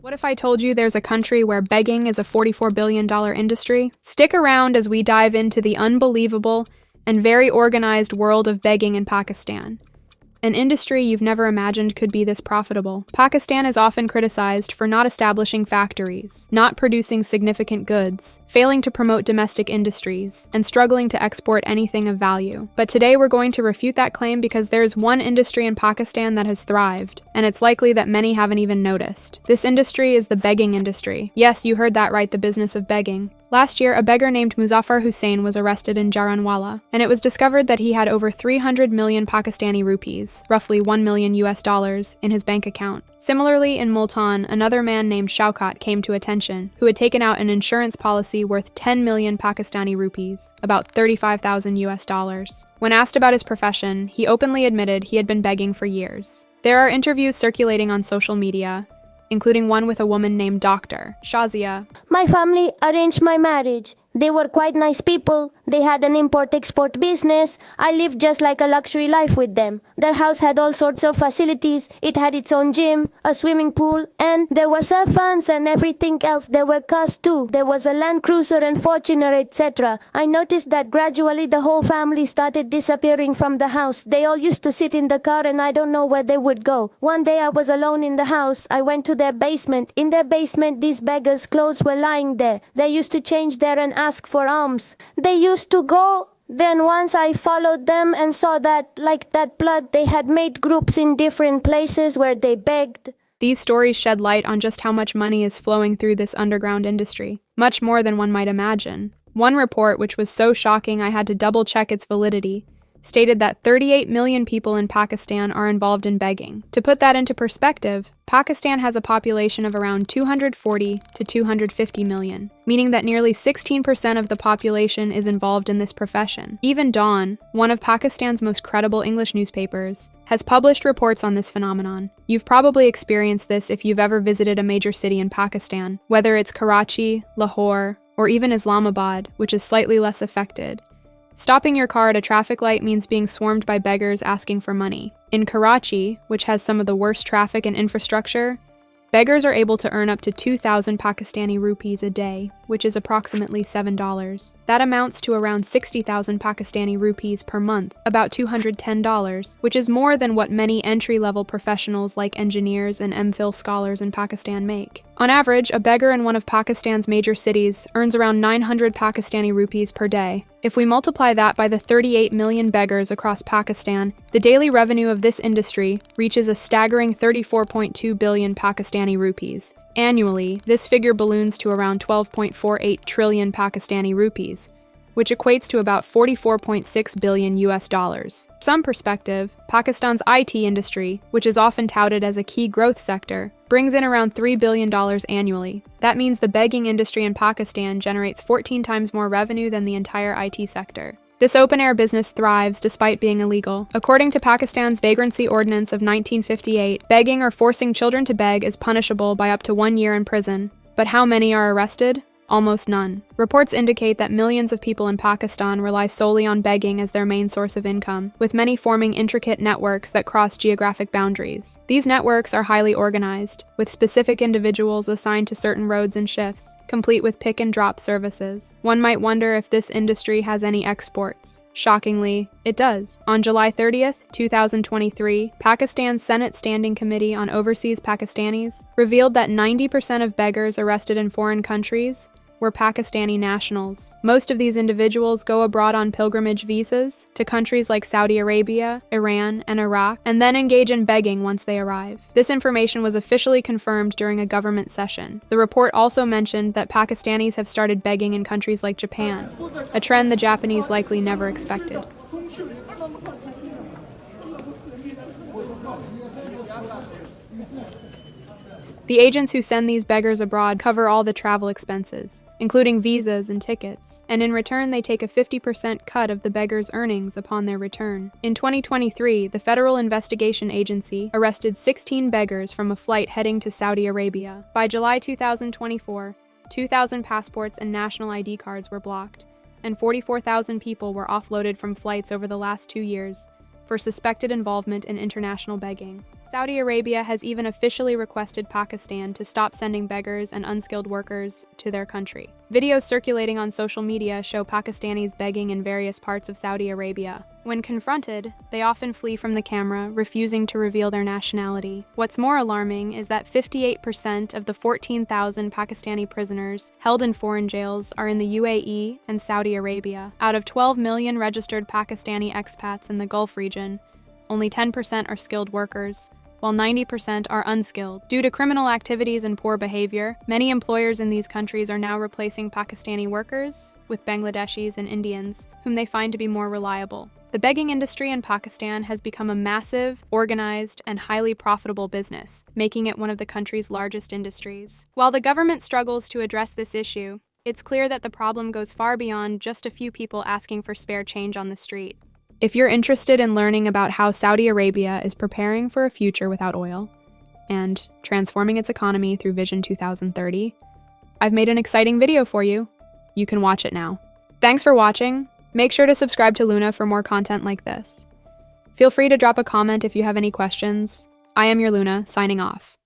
What if I told you there's a country where begging is a $44 billion industry? Stick around as we dive into the unbelievable and very organized world of begging in Pakistan. An industry you've never imagined could be this profitable. Pakistan is often criticized for not establishing factories, not producing significant goods, failing to promote domestic industries, and struggling to export anything of value. But today we're going to refute that claim because there's one industry in Pakistan that has thrived, and it's likely that many haven't even noticed. This industry is the begging industry. Yes, you heard that right, the business of begging. Last year, a beggar named Muzaffar Hussain was arrested in Jaranwala, and it was discovered that he had over 300 million Pakistani rupees, roughly $1 million US, in his bank account. Similarly, in Multan, another man named Shaukat came to attention, who had taken out an insurance policy worth 10 million Pakistani rupees, about $35,000 US. When asked about his profession, he openly admitted he had been begging for years. There are interviews circulating on social media, including one with a woman named Dr. Shazia. My family arranged my marriage. They were quite nice people. They had an import-export business. I lived just like a luxury life with them. Their house had all sorts of facilities. It had its own gym, a swimming pool, and there were surf fans and everything else. There were cars too. There was a Land Cruiser and Fortuner, etc. I noticed that gradually the whole family started disappearing from the house. They all used to sit in the car and I don't know where they would go. One day I was alone in the house. I went to their basement. In their basement, these beggars' clothes were lying there. They used to change there and ask for alms. They used to go. Then once I followed them and saw that, like that blood, they had made groups in different places where they begged. These stories shed light on just how much money is flowing through this underground industry, much more than one might imagine. One report, which was so shocking I had to double-check its validity, stated that 38 million people in Pakistan are involved in begging. To put that into perspective, Pakistan has a population of around 240 to 250 million, meaning that nearly 16% of the population is involved in this profession. Even Dawn, one of Pakistan's most credible English newspapers, has published reports on this phenomenon. You've probably experienced this if you've ever visited a major city in Pakistan, whether it's Karachi, Lahore, or even Islamabad, which is slightly less affected. Stopping your car at a traffic light means being swarmed by beggars asking for money. In Karachi, which has some of the worst traffic and infrastructure, beggars are able to earn up to 2,000 Pakistani rupees a day, which is approximately $7. That amounts to around 60,000 Pakistani rupees per month, about $210, which is more than what many entry-level professionals like engineers and MPhil scholars in Pakistan make. On average, a beggar in one of Pakistan's major cities earns around 900 Pakistani rupees per day. If we multiply that by the 38 million beggars across Pakistan, the daily revenue of this industry reaches a staggering 34.2 billion Pakistani rupees. Annually, this figure balloons to around 12.48 trillion Pakistani rupees, which equates to about 44.6 billion US dollars. For some perspective, Pakistan's IT industry, which is often touted as a key growth sector, brings in around $3 billion annually. That means the begging industry in Pakistan generates 14 times more revenue than the entire IT sector. This open-air business thrives despite being illegal. According to Pakistan's Vagrancy Ordinance of 1958, begging or forcing children to beg is punishable by up to 1 year in prison. But how many are arrested? Almost none. Reports indicate that millions of people in Pakistan rely solely on begging as their main source of income, with many forming intricate networks that cross geographic boundaries. These networks are highly organized, with specific individuals assigned to certain roads and shifts, complete with pick and drop services. One might wonder if this industry has any exports. Shockingly, it does. On July 30th, 2023, Pakistan's Senate Standing Committee on Overseas Pakistanis revealed that 90% of beggars arrested in foreign countries were Pakistani nationals. Most of these individuals go abroad on pilgrimage visas to countries like Saudi Arabia, Iran, and Iraq, and then engage in begging once they arrive. This information was officially confirmed during a government session. The report also mentioned that Pakistanis have started begging in countries like Japan, a trend the Japanese likely never expected. The agents who send these beggars abroad cover all the travel expenses, including visas and tickets, and in return they take a 50% cut of the beggars' earnings upon their return. In 2023, the Federal Investigation Agency arrested 16 beggars from a flight heading to Saudi Arabia. By July 2024, 2,000 passports and national ID cards were blocked, and 44,000 people were offloaded from flights over the last 2 years, for suspected involvement in international begging. Saudi Arabia has even officially requested Pakistan to stop sending beggars and unskilled workers to their country. Videos circulating on social media show Pakistanis begging in various parts of Saudi Arabia. When confronted, they often flee from the camera, refusing to reveal their nationality. What's more alarming is that 58% of the 14,000 Pakistani prisoners held in foreign jails are in the UAE and Saudi Arabia. Out of 12 million registered Pakistani expats in the Gulf region, only 10% are skilled workers, while 90% are unskilled. Due to criminal activities and poor behavior, many employers in these countries are now replacing Pakistani workers with Bangladeshis and Indians, whom they find to be more reliable. The begging industry in Pakistan has become a massive, organized, and highly profitable business, making it one of the country's largest industries. While the government struggles to address this issue, it's clear that the problem goes far beyond just a few people asking for spare change on the street. If you're interested in learning about how Saudi Arabia is preparing for a future without oil and transforming its economy through Vision 2030, I've made an exciting video for you. You can watch it now. Thanks for watching. Make sure to subscribe to Luna for more content like this. Feel free to drop a comment if you have any questions. I am your Luna, signing off.